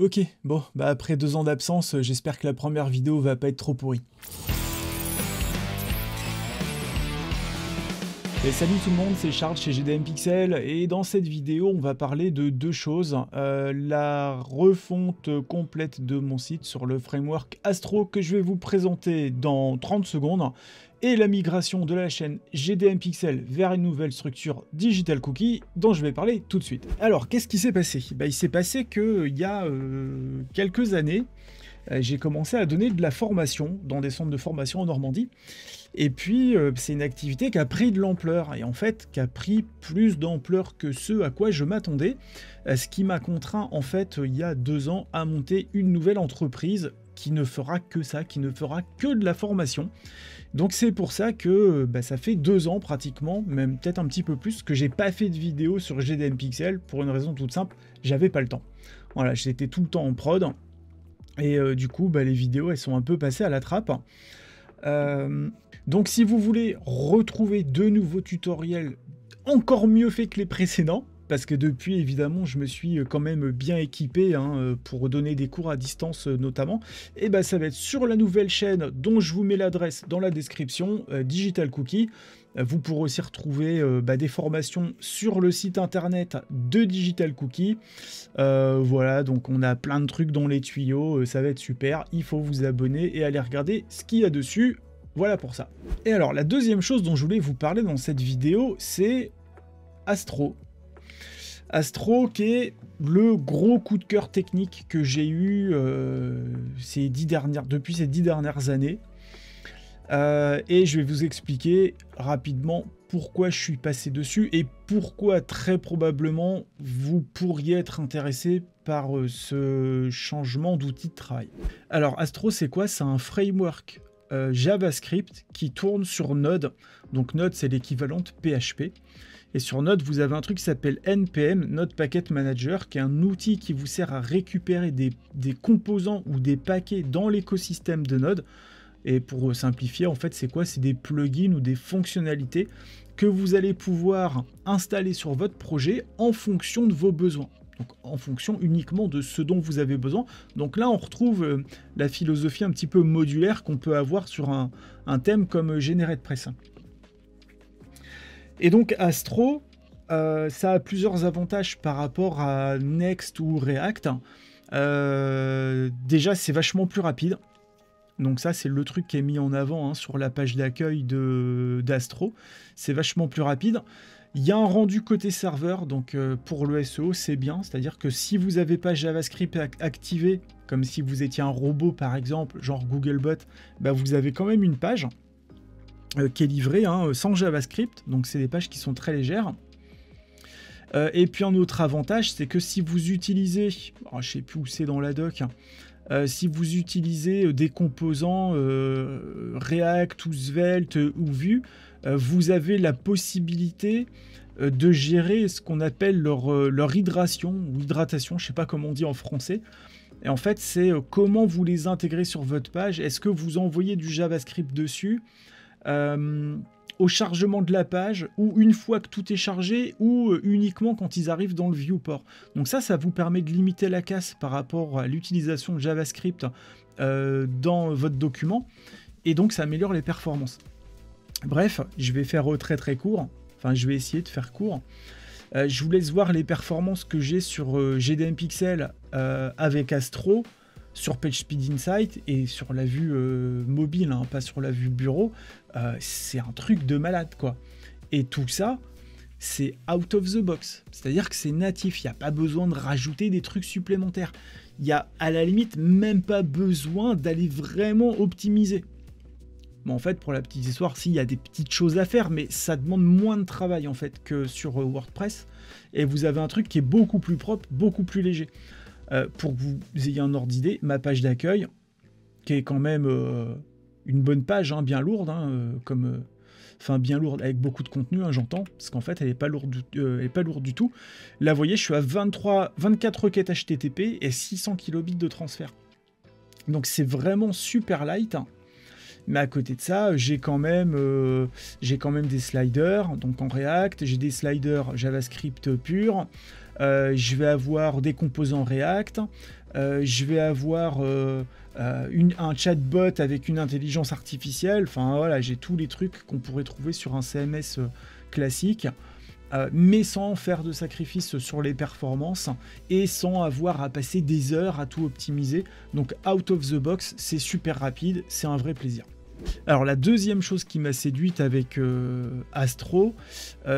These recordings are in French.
Ok, bon, bah après 2 ans d'absence, j'espère que la première vidéo va pas être trop pourrie. Et salut tout le monde, c'est Charles chez GDM Pixel, et dans cette vidéo, on va parler de deux choses. La refonte complète de mon site sur le framework Astro que je vais vous présenter dans 30 secondes, et la migration de la chaîne GDM Pixel vers une nouvelle structure Digital Cookie dont je vais parler tout de suite. Alors, qu'est-ce qui s'est passé? Il s'est passé qu'il y a quelques années, j'ai commencé à donner de la formation dans des centres de formation en Normandie. Et puis, c'est une activité qui a pris de l'ampleur, et en fait, qui a pris plus d'ampleur que ce à quoi je m'attendais, ce qui m'a contraint, en fait, il y a 2 ans, à monter une nouvelle entreprise qui ne fera que ça, qui ne fera que de la formation. Donc c'est pour ça que ça fait 2 ans pratiquement, même peut-être un petit peu plus, que j'ai pas fait de vidéo sur GDM Pixel, pour une raison toute simple, j'avais pas le temps. Voilà, j'étais tout le temps en prod, et du coup, les vidéos, elles sont un peu passées à la trappe. Donc si vous voulez retrouver de nouveaux tutoriels encore mieux faits que les précédents, parce que depuis évidemment je me suis quand même bien équipé pour donner des cours à distance notamment, et ça va être sur la nouvelle chaîne dont je vous mets l'adresse dans la description, Digital Cookie. Vous pourrez aussi retrouver des formations sur le site internet de Digital Cookie. Voilà, donc on a plein de trucs dans les tuyaux, ça va être super, il faut vous abonner et aller regarder ce qu'il y a dessus. Voilà pour ça. Et alors, la deuxième chose dont je voulais vous parler dans cette vidéo, c'est Astro. Astro qui est le gros coup de cœur technique que j'ai eu depuis ces 10 dernières années. Et je vais vous expliquer rapidement pourquoi je suis passé dessus et pourquoi très probablement vous pourriez être intéressé par ce changement d'outil de travail. Alors Astro, c'est quoi? C'est un framework JavaScript qui tourne sur Node. Donc Node, c'est l'équivalent de PHP. Et sur Node, vous avez un truc qui s'appelle NPM, Node Packet Manager, qui est un outil qui vous sert à récupérer des composants ou des paquets dans l'écosystème de Node. Et pour simplifier, en fait, c'est quoi? C'est des plugins ou des fonctionnalités que vous allez pouvoir installer sur votre projet en fonction de vos besoins. Donc en fonction uniquement de ce dont vous avez besoin. Donc là, on retrouve la philosophie un petit peu modulaire qu'on peut avoir sur un thème comme GeneratePress. Et donc Astro, ça a plusieurs avantages par rapport à Next ou React. Déjà, c'est vachement plus rapide. Donc ça, c'est le truc qui est mis en avant sur la page d'accueil d'Astro. C'est vachement plus rapide. Il y a un rendu côté serveur, donc pour le SEO, c'est bien. C'est-à-dire que si vous n'avez pas JavaScript activé, comme si vous étiez un robot par exemple, genre Googlebot, vous avez quand même une page qui est livrée sans JavaScript. Donc c'est des pages qui sont très légères. Et puis un autre avantage, c'est que si vous utilisez, je ne sais plus où c'est dans la doc, si vous utilisez des composants React ou Svelte ou Vue, vous avez la possibilité de gérer ce qu'on appelle leur hydration ou hydratation, je ne sais pas comment on dit en français. Et en fait, c'est comment vous les intégrez sur votre page. Est-ce que vous envoyez du JavaScript dessus au chargement de la page, ou une fois que tout est chargé, ou uniquement quand ils arrivent dans le viewport. Donc ça vous permet de limiter la casse par rapport à l'utilisation de JavaScript dans votre document, et donc ça améliore les performances. Bref, je vais faire très très court, enfin je vais essayer de faire court. Je vous laisse voir les performances que j'ai sur GDM Pixel avec Astro, sur PageSpeed Insight et sur la vue mobile, pas sur la vue bureau. C'est un truc de malade quoi. Et tout ça, c'est out of the box, c'est-à-dire que c'est natif, il n'y a pas besoin de rajouter des trucs supplémentaires. Il n'y a à la limite même pas besoin d'aller vraiment optimiser. Bon, en fait, pour la petite histoire, il y a des petites choses à faire, mais ça demande moins de travail en fait que sur WordPress. Et vous avez un truc qui est beaucoup plus propre, beaucoup plus léger. Pour que vous ayez un ordre d'idée, ma page d'accueil, qui est quand même une bonne page, bien lourde, bien lourde, avec beaucoup de contenu, j'entends, parce qu'en fait, elle n'est pas lourde du tout. Là, vous voyez, je suis à 24 requêtes HTTP et 600 kilobits de transfert. Donc, c'est vraiment super light. Mais à côté de ça, j'ai quand même des sliders, donc en React, j'ai des sliders JavaScript purs. Je vais avoir des composants React, je vais avoir un chatbot avec une intelligence artificielle. Enfin voilà, j'ai tous les trucs qu'on pourrait trouver sur un CMS classique, mais sans faire de sacrifice sur les performances et sans avoir à passer des heures à tout optimiser. Donc out of the box, c'est super rapide, c'est un vrai plaisir. Alors la deuxième chose qui m'a séduite avec Astro,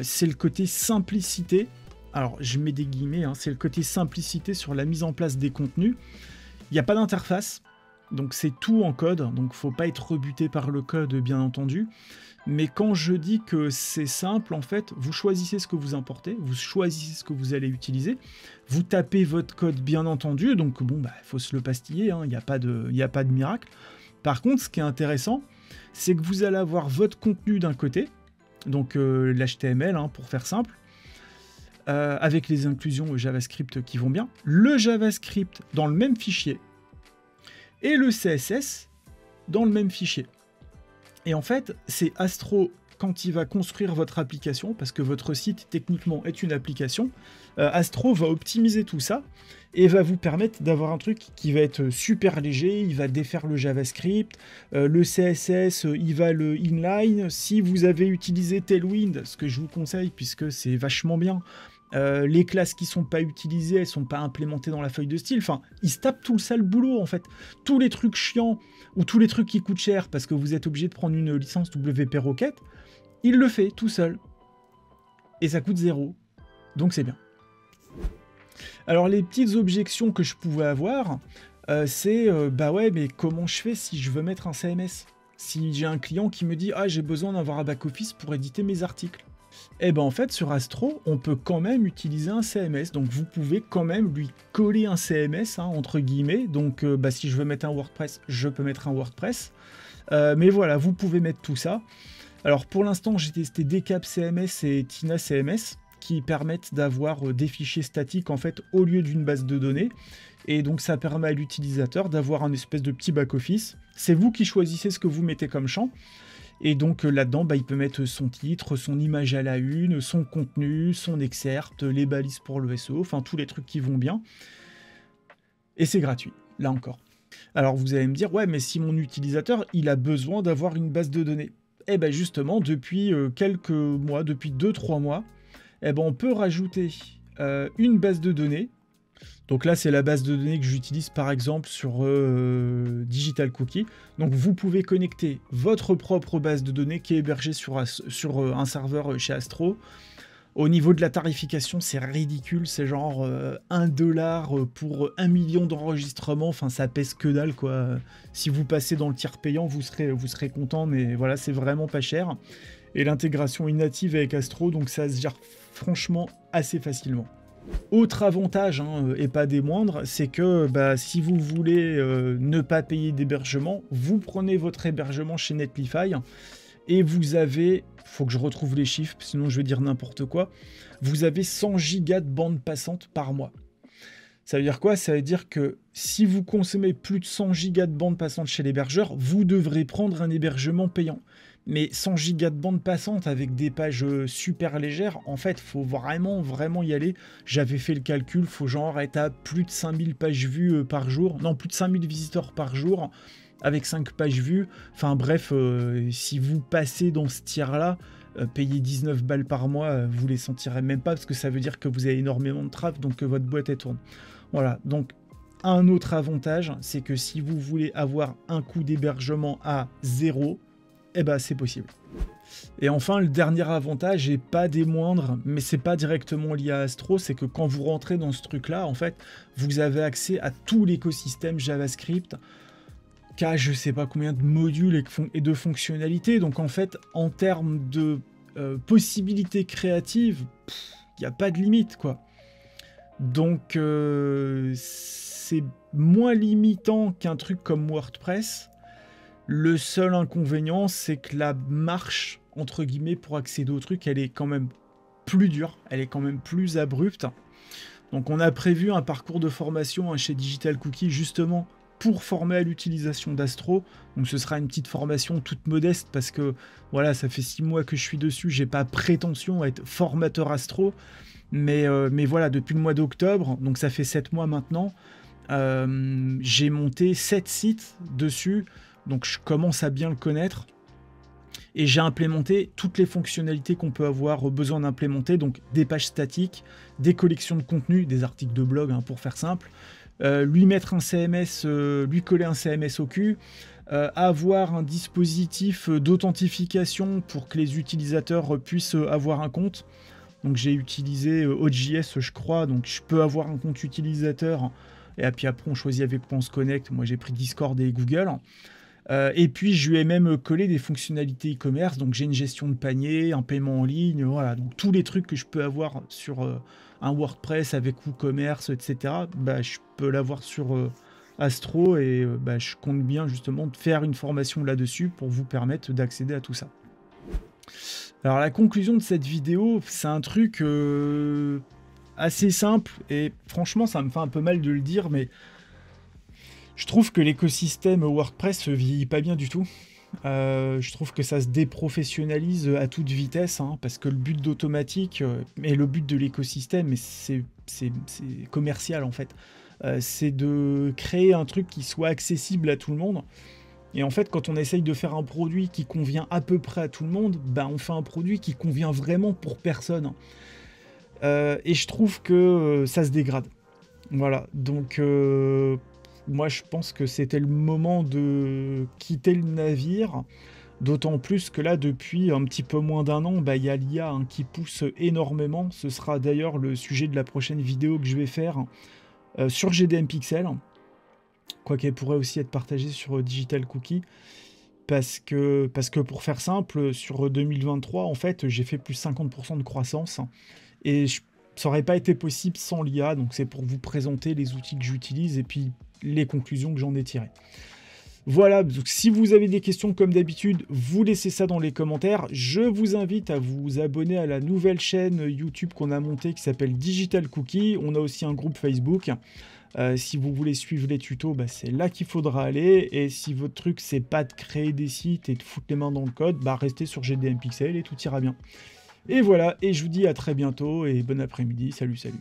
c'est le côté simplicité. Alors je mets des guillemets, hein, c'est le côté simplicité sur la mise en place des contenus. Il n'y a pas d'interface, donc c'est tout en code, donc faut pas être rebuté par le code bien entendu. Mais quand je dis que c'est simple, en fait, vous choisissez ce que vous importez, vous choisissez ce que vous allez utiliser, vous tapez votre code bien entendu, donc bon, bah, faut se le pastiller, hein, il n'y a pas de miracle. Par contre, ce qui est intéressant, c'est que vous allez avoir votre contenu d'un côté, donc l'HTML, hein, pour faire simple, avec les inclusions JavaScript qui vont bien, le JavaScript dans le même fichier, et le CSS dans le même fichier. Et en fait, c'est Astro, quand il va construire votre application, parce que votre site techniquement est une application, Astro va optimiser tout ça et va vous permettre d'avoir un truc qui va être super léger, il va défaire le JavaScript, le CSS, il va le inline. Si vous avez utilisé Tailwind, ce que je vous conseille puisque c'est vachement bien, les classes qui sont pas utilisées, elles sont pas implémentées dans la feuille de style. Enfin, il se tape tout le sale boulot en fait. Tous les trucs chiants ou tous les trucs qui coûtent cher parce que vous êtes obligé de prendre une licence WP Rocket, il le fait tout seul. Et ça coûte 0. Donc c'est bien. Alors les petites objections que je pouvais avoir, c'est bah ouais, mais comment je fais si je veux mettre un CMS? Si j'ai un client qui me dit ah j'ai besoin d'avoir un back-office pour éditer mes articles. Et ben en fait sur Astro on peut quand même utiliser un CMS, donc vous pouvez quand même lui coller un CMS, hein, entre guillemets. Donc bah, si je veux mettre un WordPress, je peux mettre un WordPress, mais voilà, vous pouvez mettre tout ça. Alors pour l'instant j'ai testé Decap CMS et Tina CMS qui permettent d'avoir des fichiers statiques en fait au lieu d'une base de données, et donc ça permet à l'utilisateur d'avoir un espèce de petit back-office. C'est vous qui choisissez ce que vous mettez comme champ. Et donc là-dedans, bah, il peut mettre son titre, son image à la une, son contenu, son excerpt, les balises pour le SEO, enfin tous les trucs qui vont bien. Et c'est gratuit, là encore. Alors vous allez me dire, ouais, mais si mon utilisateur, il a besoin d'avoir une base de données. Eh bien justement, depuis quelques mois, depuis 2-3 mois, eh ben, on peut rajouter une base de données. Donc là, c'est la base de données que j'utilise par exemple sur Digital Cookie. Donc vous pouvez connecter votre propre base de données qui est hébergée sur un serveur chez Astro. Au niveau de la tarification, c'est ridicule. C'est genre 1 $ pour 1 million d'enregistrements. Enfin, ça pèse que dalle, quoi. Si vous passez dans le tiers payant, vous serez content. Mais voilà, c'est vraiment pas cher. Et l'intégration est native avec Astro, donc ça se gère franchement assez facilement. Autre avantage, hein, et pas des moindres, c'est que bah, si vous voulez ne pas payer d'hébergement, vous prenez votre hébergement chez Netlify et vous avez, faut que je retrouve les chiffres, sinon je vais dire n'importe quoi, vous avez 100 gigas de bande passante par mois. Ça veut dire quoi? Ça veut dire que si vous consommez plus de 100 gigas de bande passante chez l'hébergeur, vous devrez prendre un hébergement payant. Mais 100 gigas de bande passante avec des pages super légères, en fait, faut vraiment y aller. J'avais fait le calcul, faut genre être à plus de 5000 pages vues par jour. Non, plus de 5000 visiteurs par jour, avec 5 pages vues. Enfin bref, si vous passez dans ce tiers-là, payer 19 balles par mois, vous les sentirez même pas, parce que ça veut dire que vous avez énormément de traffic, donc que votre boîte elle tourne. Voilà, donc un autre avantage, c'est que si vous voulez avoir un coût d'hébergement à 0, eh ben c'est possible. Et enfin, le dernier avantage, et pas des moindres, mais c'est pas directement lié à Astro, c'est que quand vous rentrez dans ce truc-là, en fait, vous avez accès à tout l'écosystème JavaScript, qu'à je sais pas combien de modules et de fonctionnalités. Donc en fait, en termes de possibilités créatives, il n'y a pas de limite, quoi. Donc c'est moins limitant qu'un truc comme WordPress. Le seul inconvénient, c'est que la marche, entre guillemets, pour accéder au truc, elle est quand même plus dure, elle est quand même plus abrupte. Donc on a prévu un parcours de formation chez Digital Cookie, justement, pour former à l'utilisation d'Astro. Donc ce sera une petite formation toute modeste, parce que, voilà, ça fait 6 mois que je suis dessus, j'ai pas prétention à être formateur Astro, mais voilà, depuis le mois d'octobre, donc ça fait 7 mois maintenant, J'ai monté 7 sites dessus, donc je commence à bien le connaître. Et j'ai implémenté toutes les fonctionnalités qu'on peut avoir besoin d'implémenter, donc des pages statiques, des collections de contenu, des articles de blog hein, pour faire simple, lui mettre un CMS, lui coller un CMS au cul, avoir un dispositif d'authentification pour que les utilisateurs puissent avoir un compte. Donc j'ai utilisé OJS je crois, donc je peux avoir un compte utilisateur, et puis après on choisit avec quoi on se connecte. Moi j'ai pris Discord et Google. Et puis je lui ai même collé des fonctionnalités e-commerce, donc j'ai une gestion de panier, un paiement en ligne, voilà, donc tous les trucs que je peux avoir sur un WordPress avec WooCommerce, etc., bah, je peux l'avoir sur Astro, et bah, je compte bien justement de faire une formation là-dessus pour vous permettre d'accéder à tout ça. Alors la conclusion de cette vidéo, c'est un truc assez simple, et franchement ça me fait un peu mal de le dire, mais je trouve que l'écosystème WordPress ne vieillit pas bien du tout. Je trouve que ça se déprofessionnalise à toute vitesse, hein, parce que le but d'automatique, et le but de l'écosystème, c'est commercial en fait, c'est de créer un truc qui soit accessible à tout le monde. Et en fait, quand on essaye de faire un produit qui convient à peu près à tout le monde, bah, on fait un produit qui convient vraiment pour personne. Et je trouve que ça se dégrade. Voilà, donc moi je pense que c'était le moment de quitter le navire, d'autant plus que là depuis un petit peu moins d'un an, bah, y a l'IA hein, qui pousse énormément. Ce sera d'ailleurs le sujet de la prochaine vidéo que je vais faire sur GDM Pixel, quoiqu'elle pourrait aussi être partagée sur Digital Cookie, parce que pour faire simple, sur 2023 en fait j'ai fait plus 50% de croissance, et ça n'aurait pas été possible sans l'IA, donc c'est pour vous présenter les outils que j'utilise et puis les conclusions que j'en ai tirées. Voilà, donc si vous avez des questions comme d'habitude, vous laissez ça dans les commentaires. Je vous invite à vous abonner à la nouvelle chaîne YouTube qu'on a montée qui s'appelle Digital Cookie. On a aussi un groupe Facebook. Si vous voulez suivre les tutos, bah, c'est là qu'il faudra aller. Et si votre truc, c'est pas de créer des sites et de foutre les mains dans le code, bah, restez sur GDM Pixel et tout ira bien. Et voilà, et je vous dis à très bientôt et bon après-midi. Salut, salut.